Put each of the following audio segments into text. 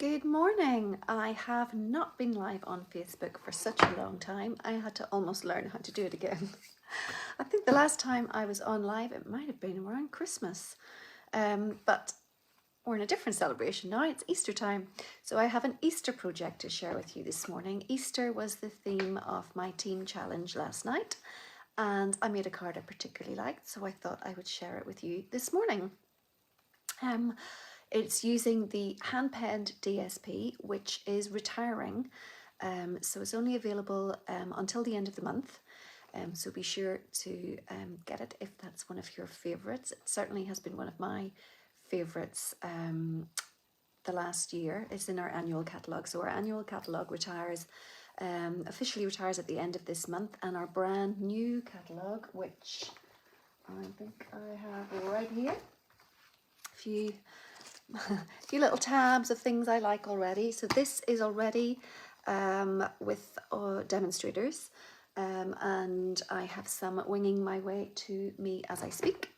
Good morning. I have not been live on Facebook for such a long time. I had to almost learn how to do it again. I think the last time I was on live, it might have been around Christmas. But we're in a different celebration now. It's Easter time. So I have an Easter project to share with you this morning. Easter was the theme of my team challenge last night, and I made a card I particularly liked, so I thought I would share it with you this morning. It's using the Hand-Penned DSP, which is retiring. So it's only available until the end of the month. So be sure to get it if that's one of your favourites. It certainly has been one of my favourites the last year. It's in our annual catalogue. So our annual catalogue retires, officially retires at the end of this month, and our brand new catalogue, which I think I have right here, a few little tabs of things I like already. So this is already with demonstrators, and I have some winging my way to me as I speak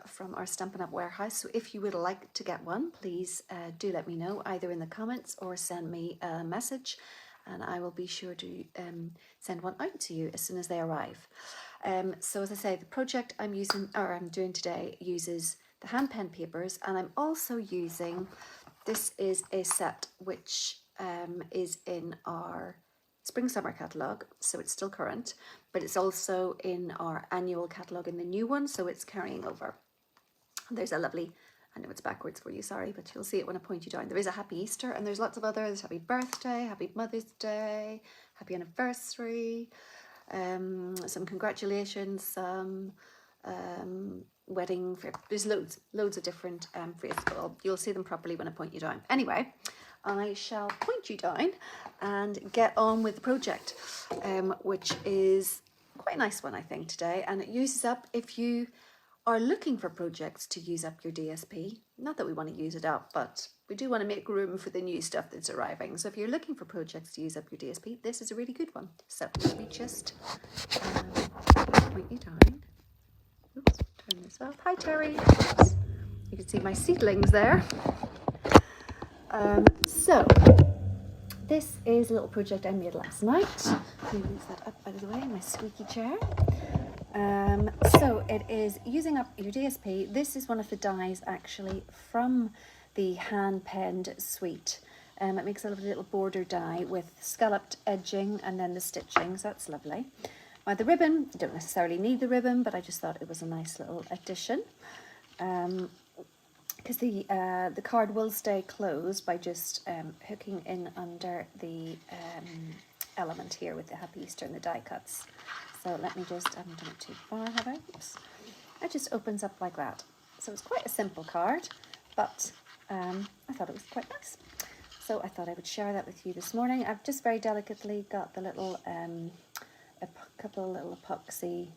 from our Stampin' Up warehouse. So if you would like to get one, please do let me know either in the comments or send me a message, and I will be sure to send one out to you as soon as they arrive. So as I say, the project I'm doing today uses the hand pen papers, and I'm also using, this is a set which is in our spring summer catalogue, so it's still current, but it's also in our annual catalogue in the new one, so it's carrying over. There's a lovely, I know it's backwards for you, sorry, but you'll see it when I point you down. There is a Happy Easter, and there's lots of others: Happy Birthday, Happy Mother's Day, Happy Anniversary, some congratulations, some wedding, there's loads of different phrases, but you'll see them properly when I point you down. Anyway, I shall point you down and get on with the project, which is quite a nice one, I think, today, and it uses up, if you are looking for projects to use up your DSP, not that we want to use it up, but we do want to make room for the new stuff that's arriving. So if you're looking for projects to use up your DSP, this is a really good one. So let me just point you down. Oops, turn this off. Hi Terry. Oops. You can see my seedlings there. So this is a little project I made last night. Let me move that up out of the way, my squeaky chair. So it is using up your DSP. This is one of the dies actually from the Hand-Penned suite. It makes a lovely little border die with scalloped edging and then the stitching, so that's lovely. Now the ribbon, you don't necessarily need the ribbon, but I just thought it was a nice little addition. Because the card will stay closed by just hooking in under the element here with the Happy Easter and the die cuts. So let me just, I haven't done it too far, have I? Oops. It just opens up like that. So it's quite a simple card, but I thought it was quite nice. So I thought I would share that with you this morning. I've just very delicately got the little, a couple of little epoxy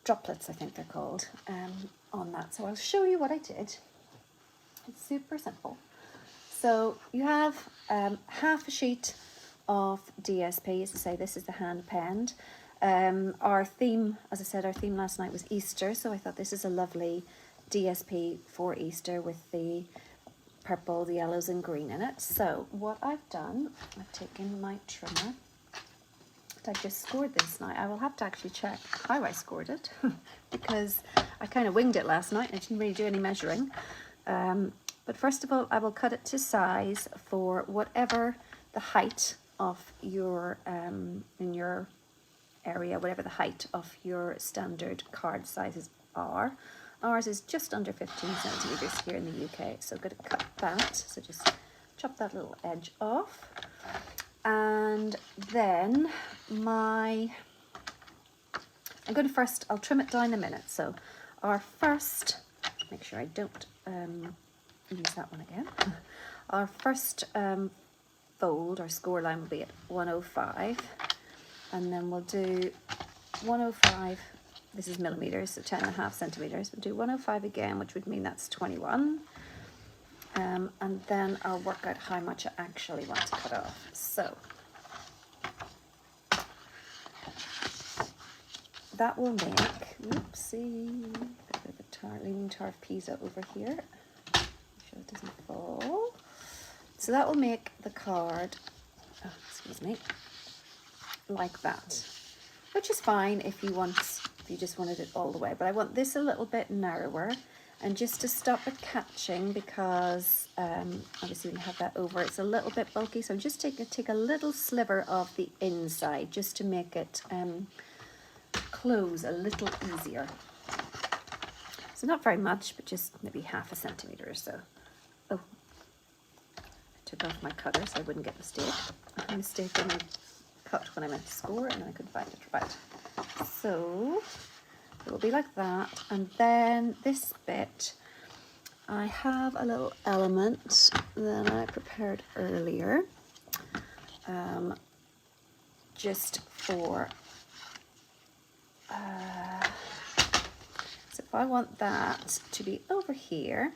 droplets, I think they're called, on that. So I'll show you what I did. It's super simple. So you have half a sheet of DSP. As I say, this is the hand-penned. Our theme, as I said, our theme last night was Easter, so I thought this is a lovely DSP for Easter with the purple, the yellows and green in it. So what I've done, I've taken my trimmer. I just scored this now. I will have to actually check how I scored it because I kind of winged it last night and I didn't really do any measuring. But first of all, I will cut it to size for whatever the height of your, in your area, whatever the height of your standard card sizes are. Ours is just under 15 centimetres here in the UK, so I'm going to cut that. So just chop that little edge off. And then I'm going to first, I'll trim it down in a minute. So our first, make sure I don't use that one again. Our first fold, our score line will be at 105, and then we'll do 105, this is millimeters, so 10.5 centimeters. We'll do 105 again, which would mean that's 21. And then I'll work out how much I actually want to cut off. So that will make, oopsie, a bit of a leaning tar of pizza over here. Make sure it doesn't fall. So that will make the card, oh, excuse me, like that, which is fine if you just wanted it all the way, but I want this a little bit narrower, and just to stop it catching, because obviously when you have that over, it's a little bit bulky, so I'm just take a little sliver of the inside just to make it close a little easier. So not very much, but just maybe 1/2 centimetre or so. Oh, I took off my cutter so I wouldn't get I mistakenly cut when I meant to score, and then I couldn't find it. Right, so it will be like that, and then this bit, I have a little element that I prepared earlier, just for, so if I want that to be over here,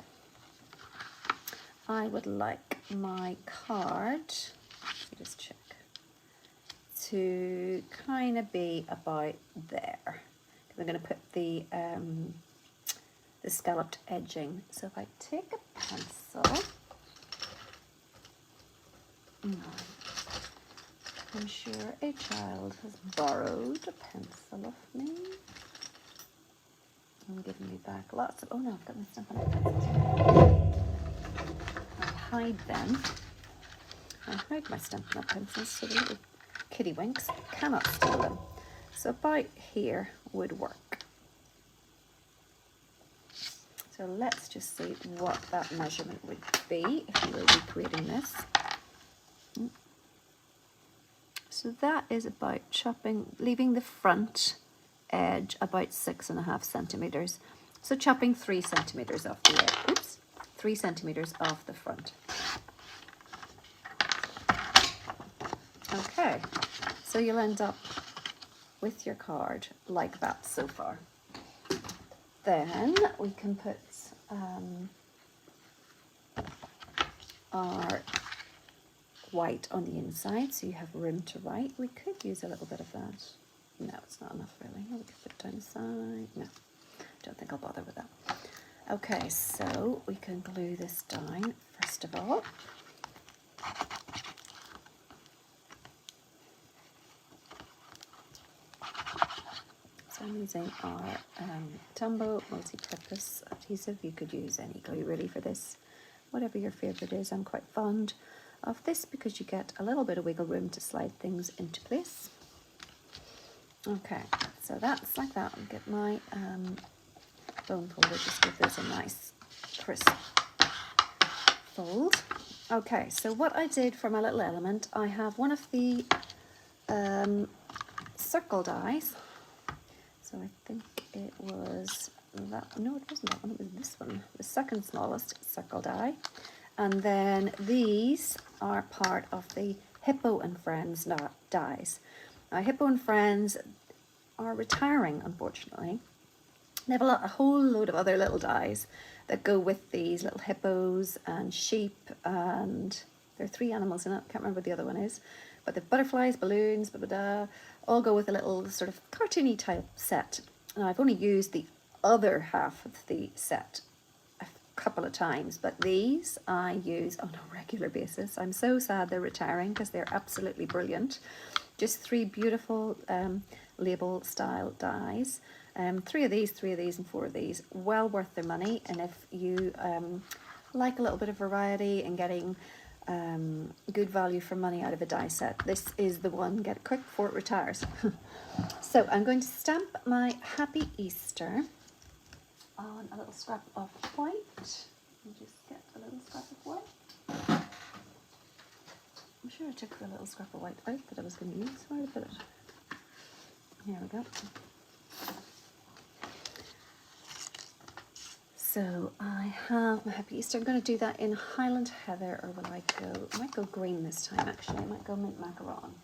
I would like my card, let me just check, to kind of be about there. I'm going to put the scalloped edging. So if I take a pencil, I'm sure a child has borrowed a pencil of me and given me back lots of, oh no, I've got my Stampin' pencils. I hide them. I hide my Stampin' pencils so the little kiddywinks cannot steal them. So about here would work. So let's just see what that measurement would be if we were recreating this. So that is about leaving the front edge about 6.5 centimetres. So chopping 3 centimetres off the edge. Oops, 3 centimetres off the front. Okay, so you'll end up with your card like that so far. Then we can put our white on the inside, so you have room to write. We could use a little bit of that. No, it's not enough really. We could put it down the side. No, don't think I'll bother with that. Okay, so we can glue this down first of all. So I'm using our Tombow multi-purpose adhesive. You could use any glue really for this, whatever your favourite is. I'm quite fond of this because you get a little bit of wiggle room to slide things into place. Okay, so that's like that. I'll get my bone folder, just give this a nice crisp fold. Okay, so what I did for my little element, I have one of the circle dies. So I think it was that, no, it wasn't that one, it was this one, the second smallest circle die. And then these are part of the Hippo and Friends dies. Now, Hippo and Friends are retiring, unfortunately. They have a whole load of other little dies that go with these, little hippos and sheep, and there are 3 animals in it, I can't remember what the other one is. But the butterflies, balloons, all go with a little sort of cartoony type set. Now, I've only used the other half of the set a couple of times, but these I use on a regular basis. I'm so sad they're retiring because they're absolutely brilliant. Just 3 beautiful label style dies. 3 of these, and 4 of these. Well worth their money. And if you like a little bit of variety and getting good value for money out of a die set, this is the one. Get it quick before it retires. So I'm going to stamp my Happy Easter on a little scrap of white. Let me just get a little scrap of white. I'm sure I took the little scrap of white out that I was going to use. Where did I put it? Here we go. So I have my Happy Easter. I'm going to do that in Highland Heather, or will I might go green this time actually. I might go mint macaron.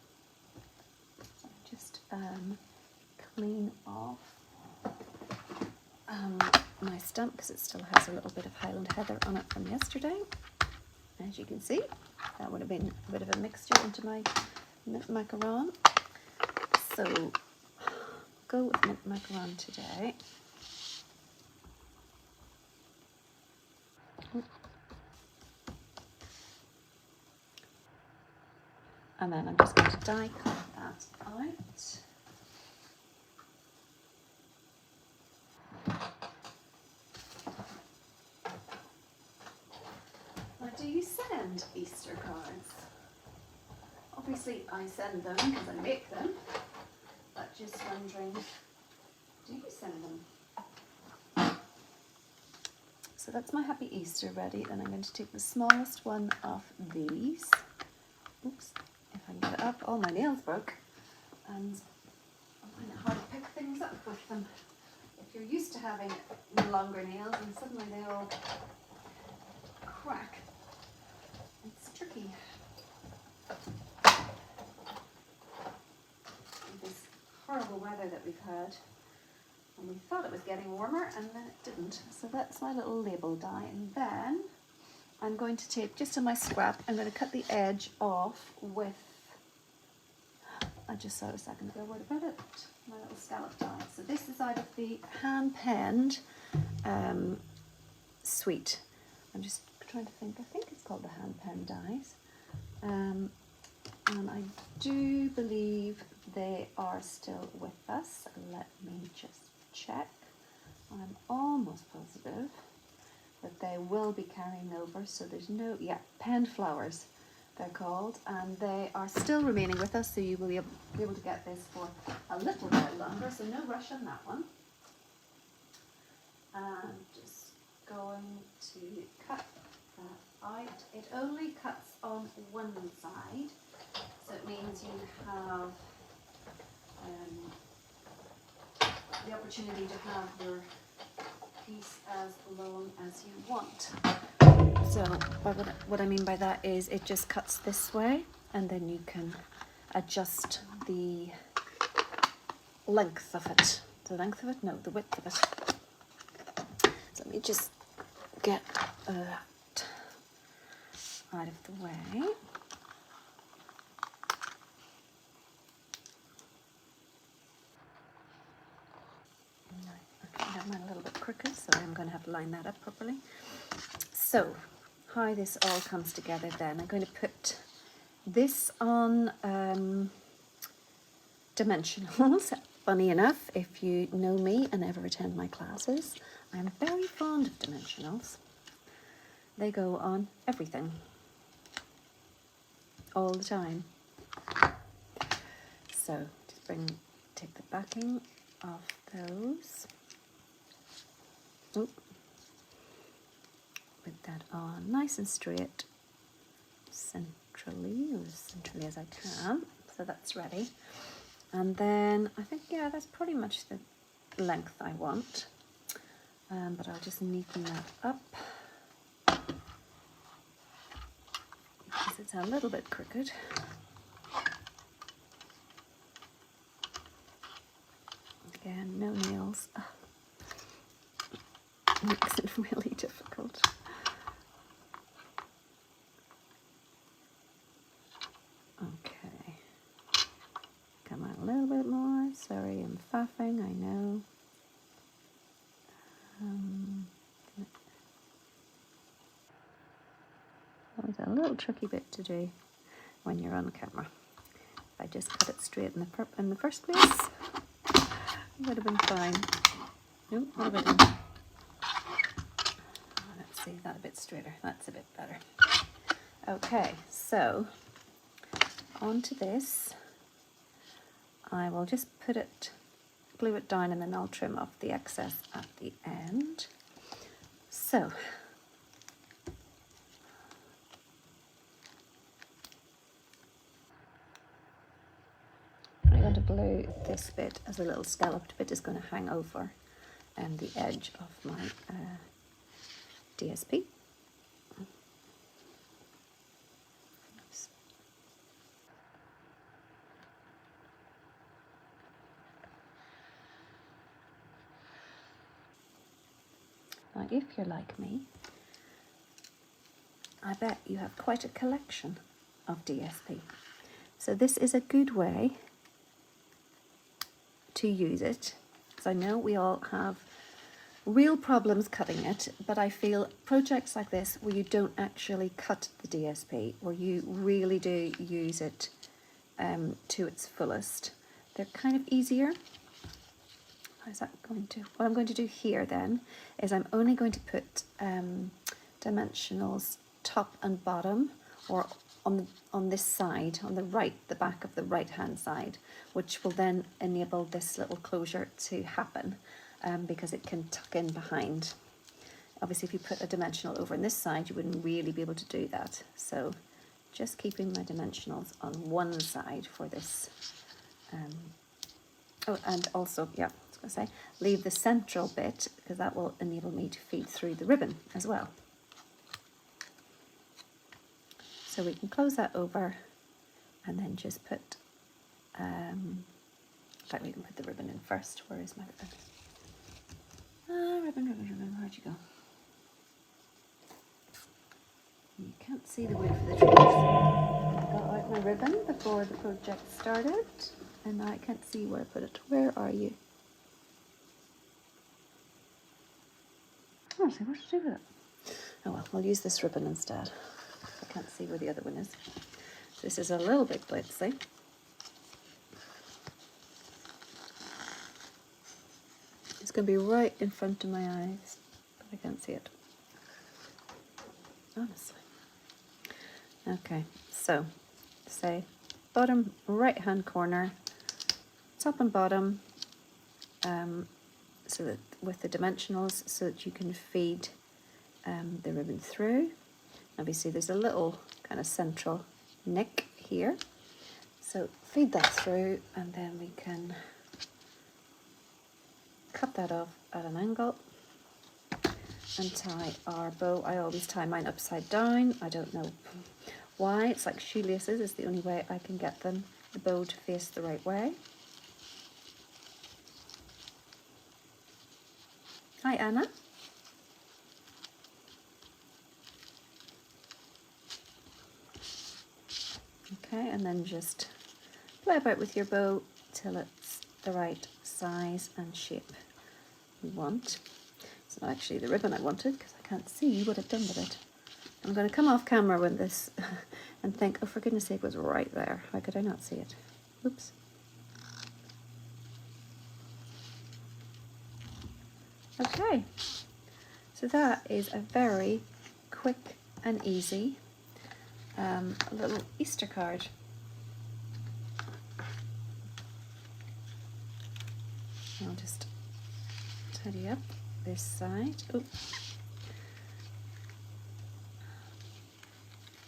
Just clean off my stamp because it still has a little bit of Highland Heather on it from yesterday. As you can see, that would have been a bit of a mixture into my mint macaron. So go with mint macaron today. And then I'm just going to die cut that out. Now, do you send Easter cards? Obviously I send them because I make them, but just wondering, do you send them? So that's my Happy Easter ready. Then I'm going to take the smallest one of these. Oops, if I can get it up. All my nails broke, and I find it hard to pick things up with them. If you're used to having longer nails and suddenly they all crack, it's tricky. This horrible weather that we've had, and we thought it was getting warmer and then it didn't. So that's my little label die, and then I'm going to take, just on my scrap, I'm going to cut the edge off with, I just saw it a second ago, what about it? My little scallop die. So this is out of the Hand-Penned suite. I'm just trying to think, I think it's called the Hand-Penned Dies. And I do believe they are still with us. Let me just check. I'm almost positive that they will be carrying over, so there's no, yeah, Penned Flowers they're called, and they are still remaining with us, so you will be able to get this for a little bit longer, so no rush on that one. I'm just going to cut that out. It only cuts on one side, so it means you have the opportunity to have your piece as long as you want. So what I mean by that is it just cuts this way, and then you can adjust the length of it. The length of it? No, the width of it. So let me just get that out of the way. I have mine a little bit crooked, so I'm going to have to line that up properly. So, how this all comes together then, I'm going to put this on dimensionals. Funny enough, if you know me and ever attend my classes, I'm very fond of dimensionals. They go on everything, all the time. So, just take the backing off those. Oh. Put that on nice and straight, centrally, or as centrally as I can. So that's ready. And then I think, yeah, that's pretty much the length I want. But I'll just neaten that up because it's a little bit crooked. Again, no nails. Makes it really difficult. Okay, come out a little bit more. Sorry, I'm faffing, I know. Always a little tricky bit to do when you're on camera. If I just cut it straight in the first place, it would have been fine. Nope, what have I done? Let's see, that a bit straighter. That's a bit better. Okay, so onto this, I will just glue it down, and then I'll trim off the excess at the end. So, I'm going to glue this bit as a little scalloped bit is going to hang over the edge of my DSP. Now, if you're like me, I bet you have quite a collection of DSP. So this is a good way to use it, because I know we all have real problems cutting it, but I feel projects like this where you don't actually cut the DSP, where you really do use it to its fullest. They're kind of easier. How's that going to? What I'm going to do here then is I'm only going to put dimensionals top and bottom, or on this side, on the right, the back of the right hand side, which will then enable this little closure to happen because it can tuck in behind. Obviously, if you put a dimensional over on this side, you wouldn't really be able to do that. So just keeping my dimensionals on one side for this. Oh, and also, yeah, I was going to say, leave the central bit because that will enable me to feed through the ribbon as well. So we can close that over and then just put, in fact, we can put the ribbon in first. Where is my ribbon? Ribbon, where'd you go? You can't see the wood for the trees. I got out my ribbon before the project started, and now I can't see where I put it. Where are you? I don't see what to do with it. Oh well, we'll use this ribbon instead. I can't see where the other one is. This is a little bit glitzy. It's going to be right in front of my eyes, but I can't see it. Honestly. Okay, so say bottom right hand corner, top and bottom, so that with the dimensionals, so that you can feed the ribbon through. Obviously there's a little kind of central nick here, so feed that through, and then we can cut that off at an angle and tie our bow. I always tie mine upside down. I don't know why. It's like shoelaces. It's the only way I can get them, the bow to face the right way. Hi Anna. Okay, and then just play about with your bow till it's the right size and shape you want. It's not actually the ribbon I wanted because I can't see what I've done with it. I'm going to come off camera with this and think, oh, for goodness sake, it was right there. How could I not see it? Oops. Okay, so that is a very quick and easy little Easter card. I'll just tidy up this side. Ooh.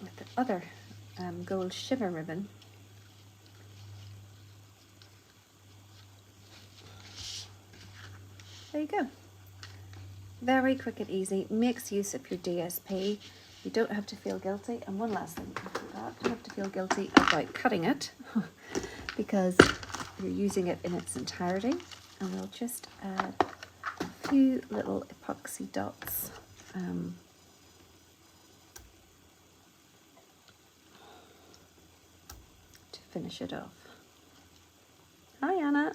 With the other gold shimmer ribbon. There you go. Very quick and easy. Makes use of your DSP. You don't have to feel guilty. And one last thing I forgot, you don't have to feel guilty about cutting it because you're using it in its entirety. And we'll just add a few little epoxy dots. To finish it off. Hi Anna.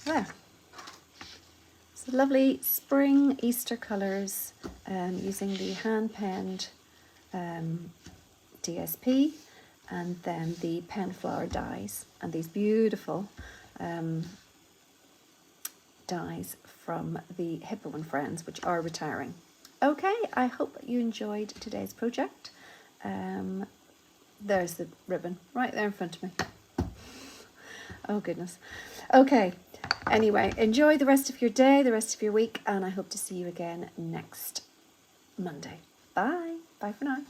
There. So lovely spring Easter colours using the hand-penned DSP and then the pen flower dies and these beautiful dies from the Hippo Friends, which are retiring. Okay, I hope you enjoyed today's project. There's the ribbon right there in front of me. Oh goodness. Okay, anyway, enjoy the rest of your day, the rest of your week, and I hope to see you again next Monday. Bye. Bye for now.